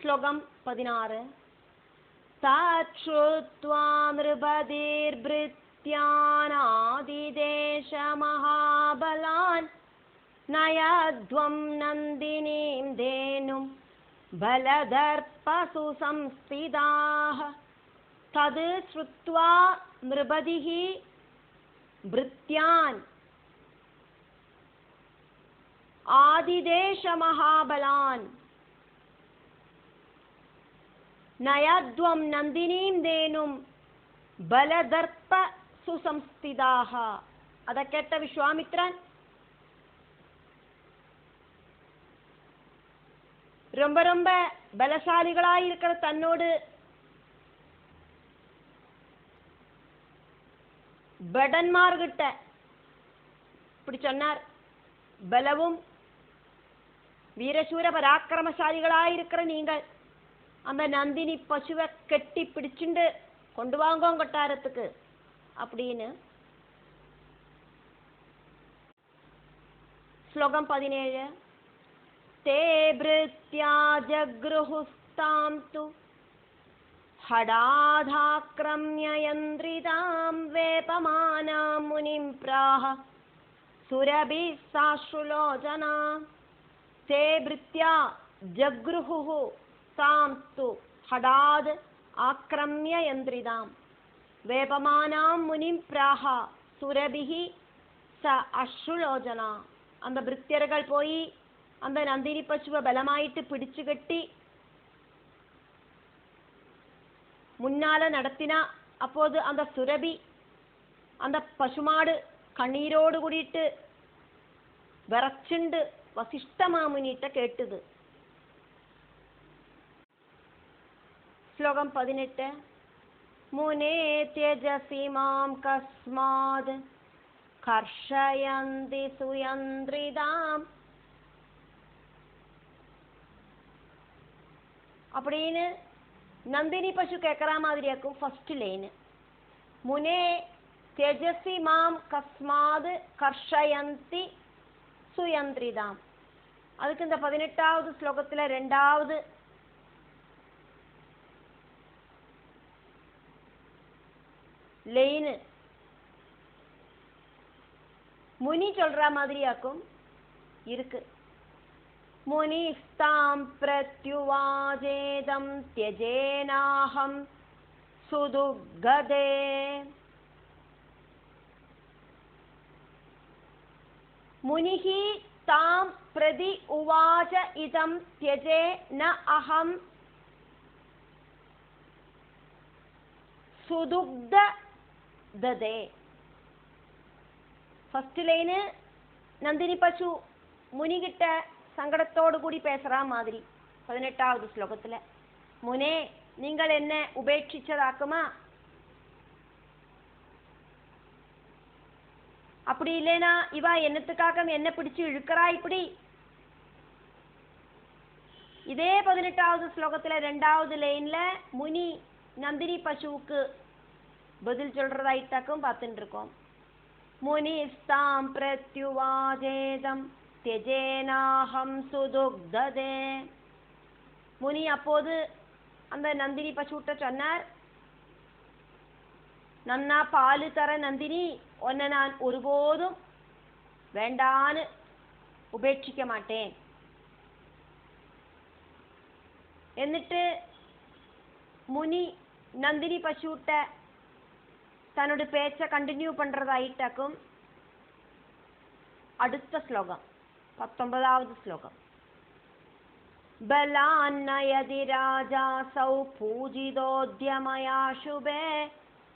श्लोकम 16 तच्छ्रुत्वा नृपतिर्भृत्यानादिदेशमहाबलान् नयध्वं नन्दिनीं धेनुं बलदर्पसु संस्थिताः तद् श्रुत्वा नृपतिः भृत्यान् आदिदेशमहाबलान् नयध्वं नन्दिनीं धेनुं बलदर्प सुसंस्थिताः अद केट्ट विश्वामित्रन ரொம்ப ரொம்ப பலசாலிகளாய் இருக்கிற தன்னோடு படன்மார்கிட்ட இப்படி சொன்னார். பலவும் வீரசூர பராக்கிரமசாலிகளாய் இருக்கிற நீங்கள் அந்த நந்தினி பசுவை கெட்டி பிடிச்சுண்டு கொண்டு வாங்கோ கொட்டாரத்துக்கு அப்படின்னு. ஸ்லோகம் 17 ते भृत्या जगृहुस्तां तु हडाधाक्रम्य यन्द्रितां वेपमानां मुनिं प्राह सुरभिः साश्रुलोचना ते भृत्या जगृहुः तां तु हडाद् आक्रम्य यन्द्रितां वेपमानां मुनिं प्राह सुरभिः स अश्रुलोचना. அந்த பிருத்தியர்கள் போய் அந்த நந்தினி பசுவை பலமாயிட்டு பிடிச்சு கட்டி முன்னால நடத்தினா. அப்போது அந்த சுரபி அந்த பசுமாடு கண்ணீரோடு கூடிட்டு விரச்சுண்டு வசிஷ்ட மாமுனிட்ட கேட்டுது. ஸ்லோகம் 18 முனே த்யஜசி மாம் கஸ்மாத் கர்ஷயந்தி சுயந்திரிதாம் அப்படின்னு நந்தினி பசு கேட்குற மாதிரியாக்கும். ஃபர்ஸ்ட் லைன் முனே தேஜசி மாம் கஸ்மாது கர்ஷயந்தி சுயந்திரிதாம். அதுக்கு இந்த 18வது ஸ்லோகத்தில் 2வது லைன் முனி சொல்ற மாதிரியாக்கும் இருக்கு. मुनिस्तां प्रत्युवाचेदं त्यजेनाहं सुदुर्गदे मुनिः तां प्रति उवाच इदं त्यजे न अहं सुदुग्धदे. फर्स्ट लाइन नंदिनी पशु मुनि किट्ट சங்கடத்தோடு கூடி பேசுற மாதிரி 18வது ஸ்லோகத்துல. முனே நீங்கள் என்ன உபேட்சிச்சதாக்குமா? அப்படி இல்லைனா இவா என்னத்துக்காக என்ன பிடிச்சு இழுக்கிறா இப்படி? இதே 18வது ஸ்லோகத்துல 2வது லைன்ல முனி நந்தினி பசுவுக்கு பதில் சொல்றதாயிட்டாக்கும் பார்த்துட்டு இருக்கோம். முனிஸ்தாம் பிரத்யுவாஜேதம் त्यजेनाहं सुदुग्धदे. முனி அப்போது அந்த நந்தினி பசுட்ட சொன்னார், நன்னா பால் தர நந்தினி, உன்னை நான் ஒருபோதும் வேண்டான்னு உபேட்சிக்க மாட்டேன். എന്നിട്ട് முனி நந்தினி பசுட்ட தன்னோட பேச்ச கண்டினியூ பண்றதாயிட்டாக்கும். அடுத்த ஸ்லோகம் 19வது ஸ்லோகம் बलान्नयदि राजासौ पूजितोऽद्यमया शुभे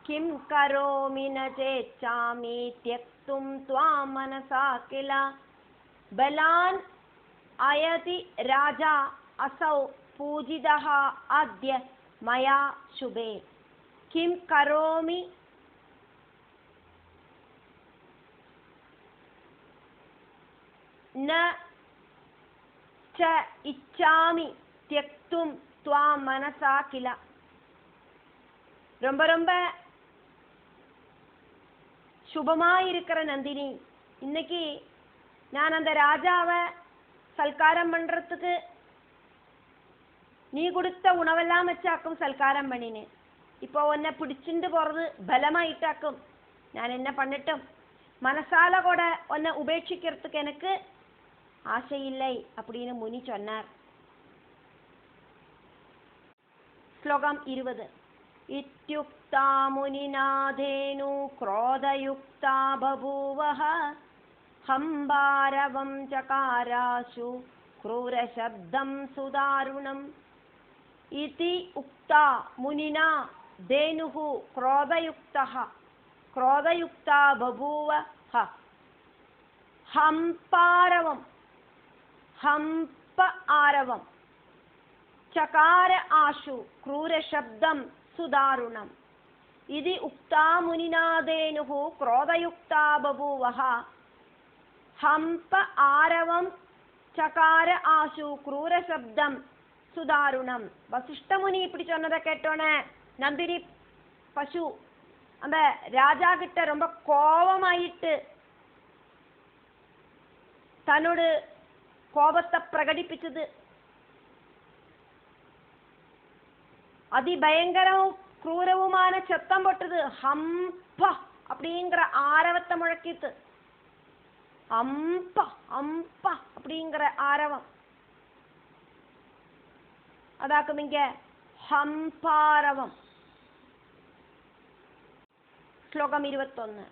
किं करोमि न चेच्छामि त्यक्तुं त्वां मनसा किल. बलान् अयति राजा असौ पूजितः अद्य मया शुभे किं करोमि न च इच्छामि त्यक्तुं त्वां मनसा किल. ரொம்ப ரொம்ப சுபமாயிருக்கிற நந்தினி, இன்னைக்கு நான் அந்த ராஜாவை சல்காரம் பண்றதுக்கு நீ கொடுத்த உணவெல்லாம் வச்சாக்கும் சல்காரம் பண்ணினு. இப்போ உன்னை பிடிச்சிட்டு போறது பலமாயிட்டாக்கும். நான் என்ன பண்ணட்டும்? மனசால கூட உன்னை உபேட்சிக்கிறதுக்கு எனக்கு ஆசை இல்லை அப்படின்னு முனி சொன்னார். ஸ்லோகம் 20. இத்யுக்தா முனிநாதேனு க்ரோதயுக்தா பபூவஹ ஹம்பாரவம் சகாராசு க்ரூரசப்தம் சுதாருணம். இதி உக்தா முனினா தேனுஹு க்ரோதயுக்தஹ க்ரோதயுக்தா பபூவஹ ஹம்பாரவம் ஹம்ப ஆரவம் சகார ஆஷு க்ரூரசப்தம் சுதாருணம். இதி உக்தா முனிநாதேனுஹு க்ரோதயுக்தா பபூவஹ ஹம்ப ஆரவம் சகார ஆஷு க்ரூரசப்தம் சுதாருணம். வசிஷ்ட முனி இப்படி சொன்னதை கேட்டோன்னே நந்தினி பசு அந்த ராஜா கிட்ட ரொம்ப கோபமாயிட்டு தன்னோட கோபத்தை பிரகடிப்பிச்சது. அதிபயங்கரவும் ക്രൂരവുமான சத்தம் போட்டது. ஹம்ப அப்படிங்கிற ஆரவத்தை முழக்கித்து. அம்ப அம்ப அப்படிங்கிற ஆரவம். அதாக்கும் இங்க ஹம்பாரவம். ஸ்லோகம் 21.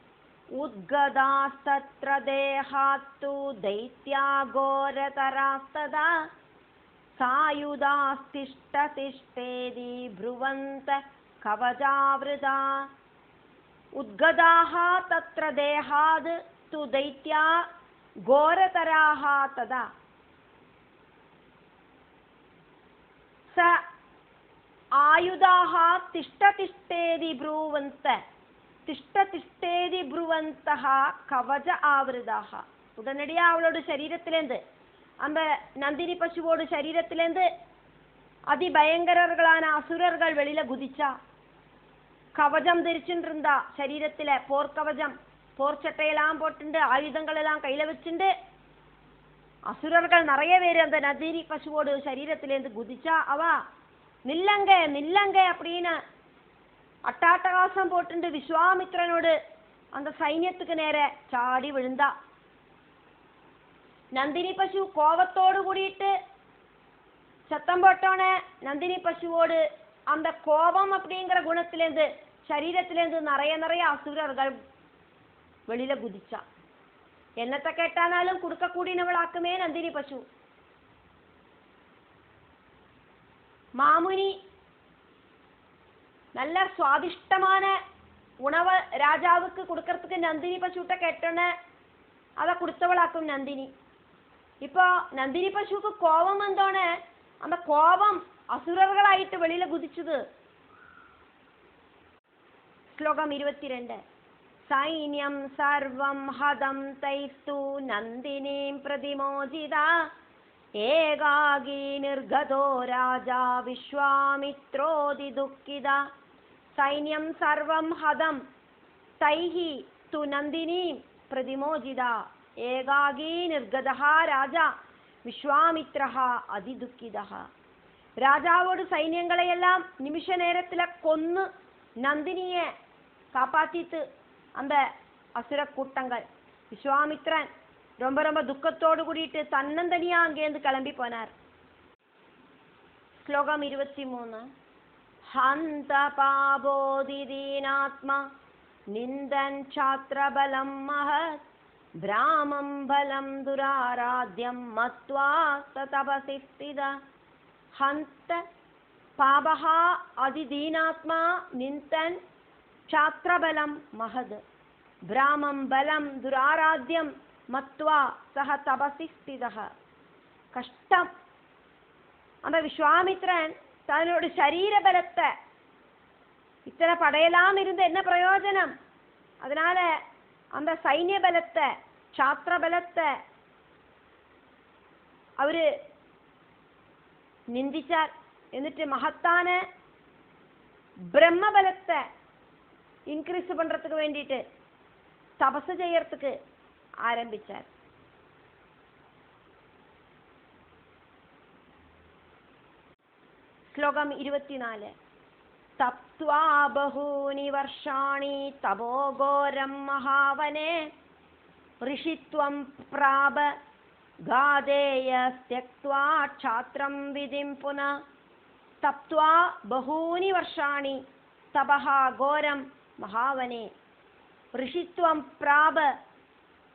உத்கதாஸ்தத்ர தேஹாத்து தைத்யா கோரதராஸ்ததா சாயுதாஸ்திஷ்டதிஷ்டேதி ப்ருவந்த கவஜாவ்ருதா. உத்கதாஹ தத்ர தேஹாத் து தைத்யா கோரதராஹ ததா ச ஆயுதாஹ திஷ்டதிஷ்டேதி ப்ருவந்த திஷ்டதிஷ்டேதி ப்ருவந்தஹ கவஜ ஆவ்ருதாஹ. உடனடியா அவளோட சரீரத்திலேருந்து அந்த நந்தினி பசுவோட சரீரத்திலேருந்து அதிபயங்கரர்களான அசுரர்கள் வெளியில குதிச்சா. கவஜம் தரிச்சுட்டு இருந்தா சரீரத்துல, போர்க்கவஜம், போர் சட்டையெல்லாம் போட்டுண்டு ஆயுதங்கள் எல்லாம் கையில வச்சுண்டு அசுரர்கள் நிறைய பேர் அந்த நந்தினி பசுவோட சரீரத்திலேருந்து குதிச்சா. அவ நில்லங்க நில்லங்க அப்படின்னு அட்டாட்டகாசம் போட்டுண்டு விஸ்வாமித்ரனோடு அந்த சைன்யத்துக்கு நேர சாடி விழுந்தா. நந்தினி பசு கோபத்தோடு கூடிட்டு சத்தம் போட்டோன்னே நந்தினி பசுவோடு அந்த கோபம் அப்படிங்கிற குணத்திலேருந்து சரீரத்திலேருந்து நிறைய நிறைய அசுரர்கள் வெளியில குதிச்சா. என்னத்தை கேட்டானாலும் கொடுக்க கூடினவளாக்குமே நந்தினி பசு. மாமுனி நல்ல சுவாதிஷ்டமான உணவை ராஜாவுக்கு கொடுக்கறதுக்கு நந்தினி பசுட்ட கேட்டோன்னே அதை கொடுத்தவளாக்கும் நந்தினி. இப்போ நந்தினி பசுக்கு கோபம் வந்தோடனே அந்த கோபம் அசுரர்களாயிட்டு வெளியில குதிச்சுது. ஸ்லோகம் 22. சைன்யம் சர்வம் ஹதம் தைஸ்து நந்தினீம் பிரதிமோஜிதா ஏகாகி நிர்கதோ ராஜா விஸ்வாமித்ரோதி துக்கிதா. சைன்யம் சர்வம் ஹதம் தைஹி து நந்தினீம் பிரதிமோஜிதா ஏகாகி நிர்கதா ராஜா விஸ்வாமித்ரஹா அதிதுக்கிதா. ராஜாவோட சைன்யங்களை எல்லாம் நிமிஷ நேரத்துல கொன்னு நந்தினிய காப்பாத்திட்டு அந்த அசுர கூட்டங்கள் விஸ்வாமித்ரன் ரொம்ப ரொம்ப துக்கத்தோடு கூடிட்டு தன்னந்தனியா அங்கேருந்து கிளம்பி போனார். ஸ்லோகம் 23. ஹந்த பாபோதி தீனாத்மா நிந்தன் சாத்ரபலம் மஹத் பிராமம் பலம் துராராத்யம் மத்வா தபசி ஸ்திதா. ஹந்த பாபஹா அதிதீனாத்மா நிந்தன் சாத்ரபலம் மஹத் பிராமம் பலம் துராராத்யம் மத்வா சஹ தபசி ஸ்திதஹ. கஷ்டம். அந்த விஸ்வாமித்ரன் தன்னோட சரீர பலத்தை இத்தனை படையெல்லாம் இருந்து என்ன பிரயோஜனம்? அதனால அந்த சைன்ய பலத்தை சாத்திர பலத்தை அவரு நிந்திச்சார். എന്നിട്ട് மகத்தான பிரம்ம பலத்தை இன்க்ரீஸ் பண்றதுக்கு வேண்டிட்டு தபசு செய்யறதுக்கு ஆரம்பிச்சார். ശ്ലോകം 24. തപ്ത്വാ ബഹൂനി വർഷാണി തപോ ഘോരം മഹാവനെ ഋഷിത്വം പ്രാപ ഗാദേയസ്ത്യക്ത്വാ ക്ഷാത്രം വിധിം പുനഃ. തപ്ത്വാ ബഹൂനി വർഷാണി തപഃ ഘോരം മഹാവനെ ഋഷിത്വം പ്രാപ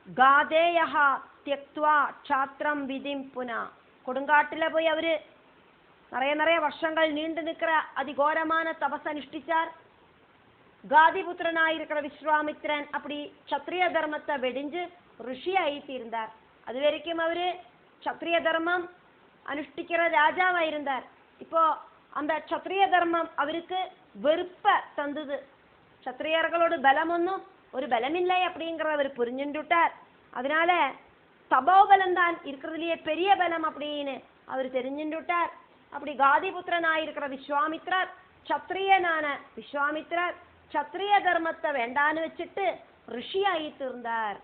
ഗാദേയഃ ത്യക്ത്വാ ക്ഷാത്രം വിധിം പുനഃ. കൊടുങ്കാട്ടിലെ പോയി അവര് നിറയെ വർഷങ്ങൾ നീണ്ടു നിൽக்கிற அதிகோரமான தபஸ் அனுஷ்டிச்சார். காதிபுத்திரனாயிருக்கிற விஸ்வாமித்ரன் அப்படி க்ஷத்ரிய தர்மத்தை வெடிஞ்சு ഋഷിയായി തീർந்தார். அது வரைக்கும் அவரு க்ஷத்ரிய தர்மம் அனுஷ்டிக்கிற ராஜாவா இருந்தார். இப்போ அந்த க்ஷத்ரிய தர்மம் அவருக்கு வெறுப்ப தந்தது. க்ஷத்ரியர்களோட பலமொன்னும் ஒரு பலமில்லை அப்படிங்கிறத அவர் புரிஞ்சுட்டார். அதனால தபோபலம் தான் இருக்கிறதுலயே பெரிய பலம் அப்படின்னு அவர் தெரிஞ்சுட்டார். அப்படி காதிபுத்திரனாயிருக்கிற விஸ்வாமித்ரர் க்ஷத்ரியனான விஸ்வாமித்ரர் க்ஷத்ரிய தர்மத்தை வேண்டான்னு வச்சுட்டு ഋഷിയായി തീർந்தார்.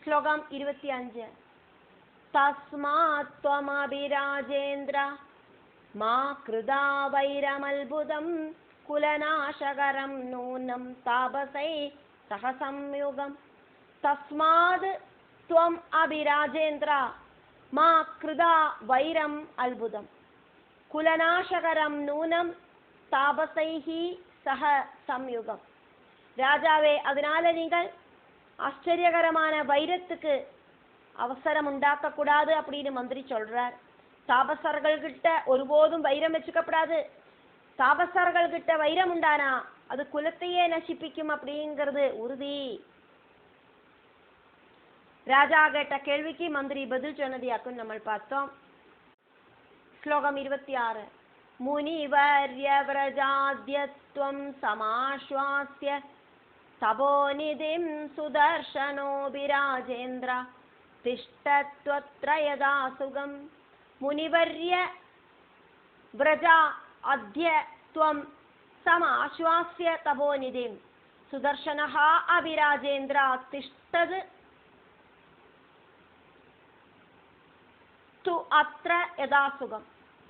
ശ്ലോകം 25. തസ്മാത് ത്വമഭിരാജേന്ദ്ര മാ കൃതാ വൈരമത്ഭുതം കുലനാശകരം നൂനം താപസൈ സഹ സംയുഗം. തസ്മാത് ത്വം അഭിരാജേന്ദ്ര മാ കൃതാ വൈരം അത്ഭുതം കുലനാശകരം നൂനം താപസൈഹി സഹ സംയുഗം. രാജാവേ, அதனால நீங்கள் ஆச்சரியகரமான வைரத்துக்கு அவசரம் உண்டாக்கக்கூடாது அப்படின்னு மந்திரி சொல்றார். தாபசர்கள் கிட்ட ஒருபோதும் வைரம் வச்சுக்கப்படாது. தாபசர்கள் கிட்ட வைரம் உண்டானா அது குலத்தையே நசிப்பிக்கும் அப்படிங்கிறது உறுதி. ராஜா கேட்ட கேள்விக்கு மந்திரி பதில் சொன்னதையாக்கும் நம்ம பார்த்தோம். ശ്ലോകം 26. മുനിവർയവ്രജാദ്യത്വം സമാശ്വാസ്യ തപോനിധിം സുദർശനോഭിരാജേന്ദ്ര തിഷ്ഠത്വത്ര യഥാ സുഖം. മുനിവർയ വ്രജ അദ്യ ത്വം സമാശ്വാസ്യ തപോനിധിം സുദർശനഃ അഭിരാജേന്ദ്ര തിഷ്ഠത് തു അത്ര യഥാസുഖം.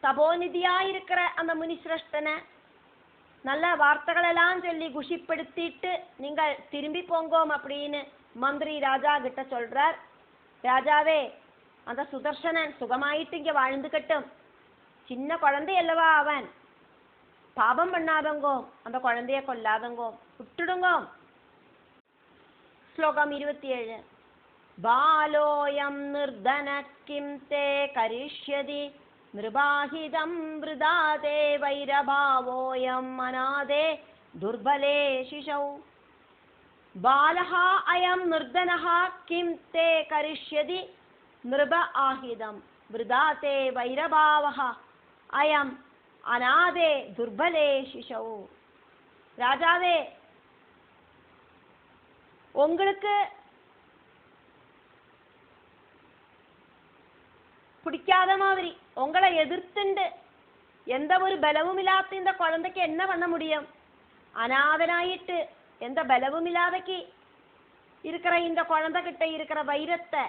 தபோநிதியாயிருக்கிற அந்த முனிசிரஷ்டனை நல்ல வார்த்தைகளெல்லாம் சொல்லி குஷிப்படுத்திட்டு நீங்கள் திரும்பி போங்கோம் அப்படின்னு மந்திரி ராஜா கிட்ட சொல்றார். ராஜாவே, அந்த சுதர்சனன் சுகமாயிட்டு இங்க வாழ்ந்துக்கட்டும். சின்ன குழந்தை அல்லவா அவன், பாபம் பண்ணாதங்கோ, அந்த குழந்தைய கொல்லாதங்கோ, விட்டுடுங்கோ. ശ്ലോകം 27. ബാലോയം നിർധന കിം തേ കരിഷ്യതി നൃപാഹിതം വൃദാതേ വൈരഭാവോയം അനാദേ ദുർബലേ ശിശൗ. ബാലഃ അയം നിർധനഃ കിം തേ കരിഷ്യതി നൃപ ആഹിതം വൃദാതേ വൈരഭാവഃ അയം അനാദേ ദുർബലേ ശിശൗ. ராஜாவே, உங்களுக்கு பிடிக்காத மாதிரி உங்களை எதிர்த்துண்டு எந்த ஒரு பலவும் இல்லாத இந்த குழந்தைக்கு என்ன பண்ண முடியும்? அநாதனாயிட்டு எந்த பலவும் இல்லாதக்கு இருக்கிற இந்த குழந்தை கிட்ட இருக்கிற வைரத்தை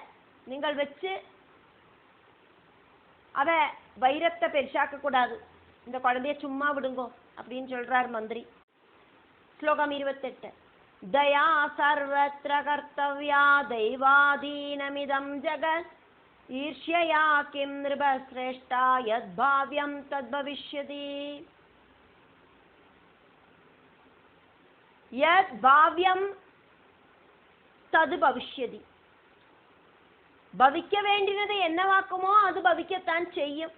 நீங்கள் வச்சு அத வைரத்தை பெருசாக்க கூடாது. இந்த குழந்தைய சும்மா விடுங்கோ அப்படின்னு சொல்றார் மந்திரி. ശ്ലോകം 28. ദയാ സർവത്ര കർത്തവ്യാ ദൈവാധീനമിദം ജഗത് ഈർഷ്യയാ കിം നൃപശ്രേഷ്ഠ യദ്ഭാവ്യം തദ്ഭവിഷ്യതി. യദ്ഭാവ്യം തത് ഭവിഷ്യതി. ഭവിക്ക വേണ്ടിയത് എന്നവാക്കുമോ അത് ഭവിക്കത്താൻ ചെയ്യും.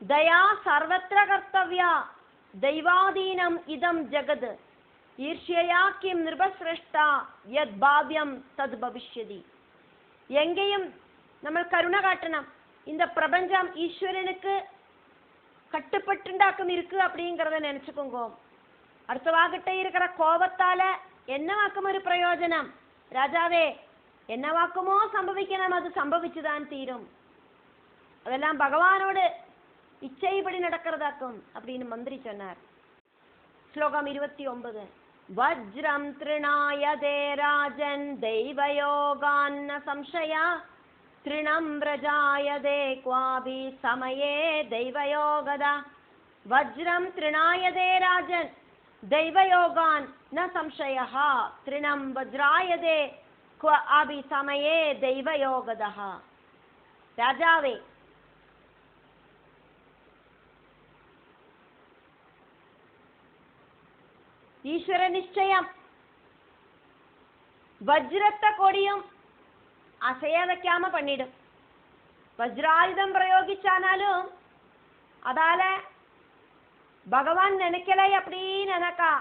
ദയാ സർവത്ര കർത്തവ്യ ദൈവാധീനം ഇതം ജഗത് ഈർഷ്യയാ കിം നൃപശ്രേഷ്ഠ യദ്ഭാവ്യം തത് ഭവിഷ്യതി. எங்கேயும் நம்ம கருணை காட்டணும். இந்த பிரபஞ்சம் ஈஸ்வரனுக்கு கட்டுப்பட்டுண்டாக்கும் இருக்கு அப்படிங்கிறத நினைச்சுக்கோங்க. அடுத்தவாகிட்ட இருக்கிற கோபத்தால என்னவாக்கும் ஒரு பிரயோஜனம்? ராஜாவே, என்னவாக்குமோ சம்பவிக்கணும், அது சம்பவிச்சுதான் தீரும். அதெல்லாம் பகவானோடு இச்சைப்படி நடக்கிறதாக்கும் அப்படின்னு மந்திரி சொன்னார். ശ്ലോകം 29. വജ്രം തൃണായതേ രാജൻ ദൈവയോഗാന്ന സംശയ तृणं व्रजायते क्वापि समये दैवयोगदा वज्रं तृणायते राजन् दैवयोगान् न संशयः तृणं वज्रायते क्वापि समये दैवयोगदः രാജാവേ ഈശ്വര നിശ്ചയം വജ്രത്തെ കൊടിയും അസയ വെക്കാമ പണിടും വജ്രായുധം പ്രയോഗിച്ചാലും അതാല ഭഗവാൻ നനക്കലൈ அப்படின்னு നനക്കാ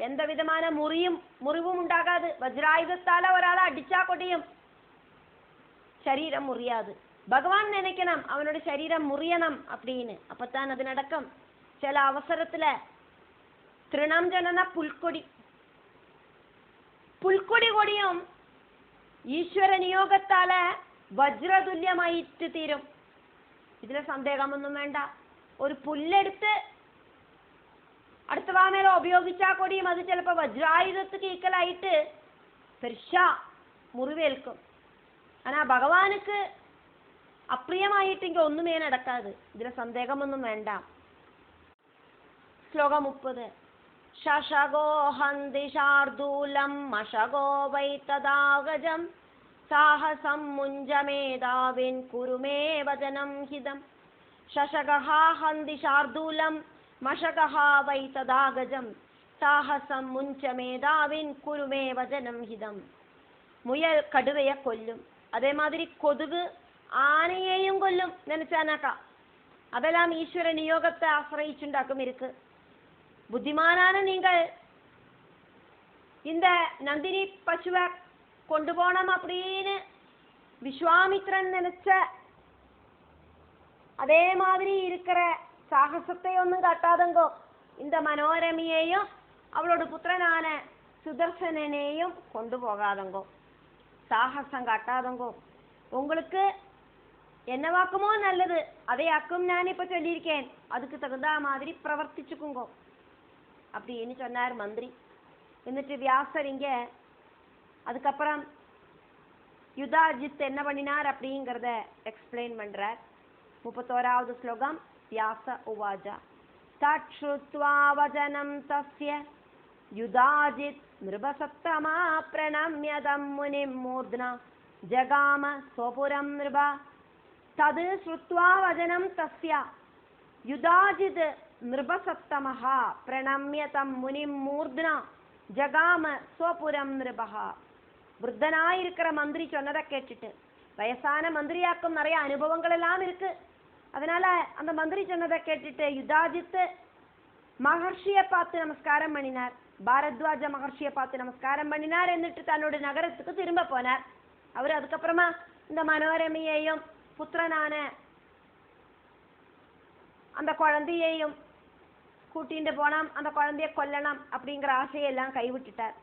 എന്ത വിധமான മുറിവും ഉണ്ടാകാതെ വജ്രായുധത്താല ഒരാളെ അടിച്ചാ കൊടിയും ശരീരം മുറിയാതെ ഭഗവാൻ നനയ്ക്കണം അവനോട് ശരീരം മുറിയണം அப்படின்னு അപ്പത്താൻ അതിനടക്കം ചില അവസരത്തില് തൃണം ജനന പുൽക്കൊടി കൊടിയും ഈശ്വര നിയോഗത്താല് വജ്രതുല്യമായിട്ട് തീരും. ഇതിലെ സന്ദേഹമൊന്നും വേണ്ട. ഒരു പുല്ലെടുത്ത് അടുത്ത വാമേല ഉപയോഗിച്ചാ കൊടിയും അത് ചിലപ്പോ വജ്രായുധத்துக்கு ഈക്വലായിട്ട് പെർശ മുറിവേൽക്കും. ആനാ ഭഗവാനുക്ക് അപ്രിയമായിട്ടെങ്കിൽ ഒന്നുമേ നടക്കാതെ. ഇതിലെ സന്ദേഹമൊന്നും വേണ്ട. ശ്ലോകം 30. ശശകോ ഹന്തി ശാർദൂലം മശകോ വൈ തദാ ഗജം സാഹസം മുഞ്ചമേധാവിൻ കുരുമേ വചനം ഹിതം. ശശകഃ ഹന്തി ശാർദൂലം മശകഃ വൈ തദാ ഗജം സാഹസം മുഞ്ചമേധാവിൻ കുരുമേ വചനം ഹിതം. മുയൽ കടുവയെ കൊല്ലും, അതേമാതിരി കൊതുക് ആനയെയും കൊല്ലും നനച്ചാനാക്കാം. അതെല്ലാം ഈശ്വര നിയോഗത്തെ ആശ്രയിച്ചുണ്ടാക്കും ഇருக்கு. புத்திமானான நீங்கள் இந்த நந்தினி பசுவை கொண்டு போனோம் அப்படின்னு விஸ்வாமித்ரன் நினைச்ச அதே மாதிரி இருக்கிற சாகசத்தை ஒன்றும் காட்டாதங்கோ. இந்த மனோரமியையும் அவளோட புத்திரனான சுதர்சனனையும் கொண்டு போகாதங்கோ, சாகசம் காட்டாதங்கோ. உங்களுக்கு என்னவாக்குமோ நல்லது அதையாக்கும் நான் இப்ப சொல்லியிருக்கேன், அதுக்கு தகுந்த மாதிரி பிரவர்த்திச்சுக்குங்கோ அப்படின்னு சொன்னார் மந்திரி. എന്നിട്ട് வியாசர் இங்க அதுக்கப்புறம் யுதாஜித் என்ன பண்ணினார் அப்படிங்கிறத எக்ஸ்பிளைன் பண்றார். 31வது ஸ்லோகம். வியாச உவாச்ச தச்ருத்வா வசனம் தஸ்ய யுதாஜித் நிருபசத்தமா பிரணம்யதம் முனிம் மூர்த்னா ஜகாம சோபுரம் நிருப. தது ஸ்ருத்வா வசனம் தஸ்ய யுதாஜித் நிருபசத்தமஹ பிரணம்யதம் முனிம் மூர்த்னா ஜகாம சோபுரம் நிருபஹ. விருத்தனாயிருக்கிற மந்திரி சொன்னதை கேட்டுட்டு, வயசான மந்திரியாக்கும் நிறைய அனுபவங்கள் எல்லாம் இருக்கு, அதனால அந்த மந்திரி சொன்னதை கேட்டுட்டு யுதாஜித் மகர்ஷியை பார்த்து நமஸ்காரம் பண்ணினார். பாரத்வாஜ மகர்ஷியை பார்த்து நமஸ்காரம் பண்ணினார். എന്നിട്ട് தன்னோட நகரத்துக்கு திரும்ப போனார். அவர் அதுக்கப்புறமா இந்த மனோரமையையும் புத்திரனான அந்த குழந்தையையும் கூட்டிட்டு போனாம். அந்த குழந்தைய கொல்லണം அப்படிங்கிற ஆசையெல்லாம் கைவிட்டுட்டார்.